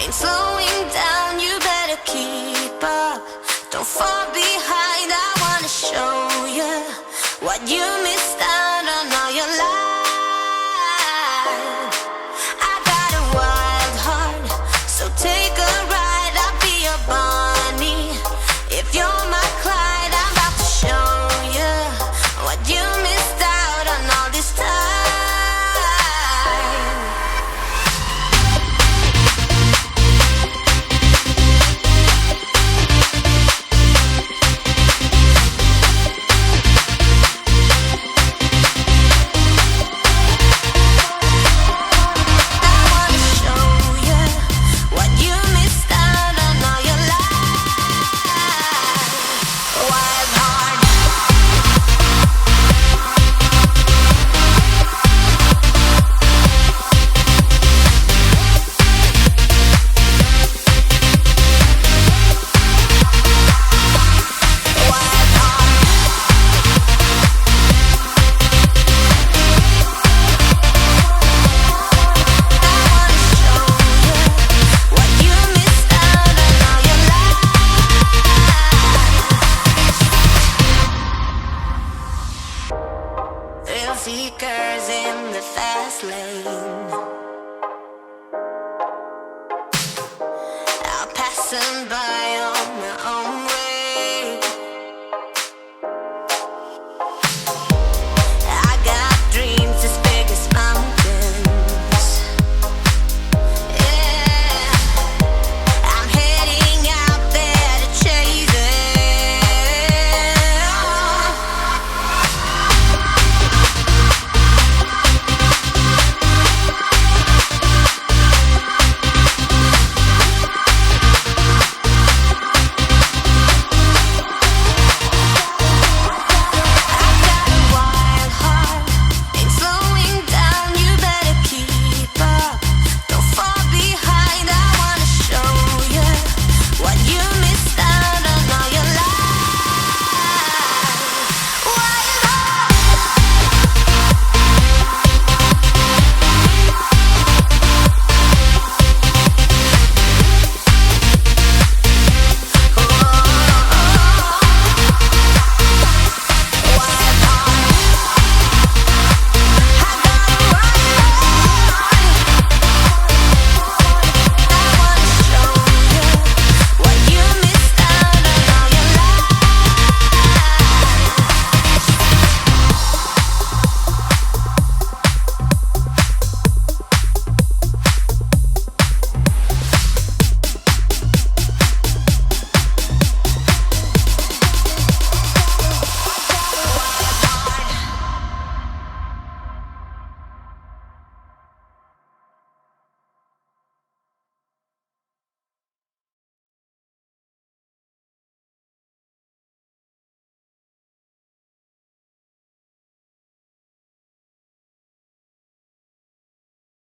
ain't slowing down, you better keep up. Don't fall behind, I wanna show you what you missed out on all your life. I got a wild heart, so take a ride, I'll be your Bonnie. If you're my Clyde, I'm about to show you what you missed out on all this time. Thrill seekers in the fast lane, out passing by on my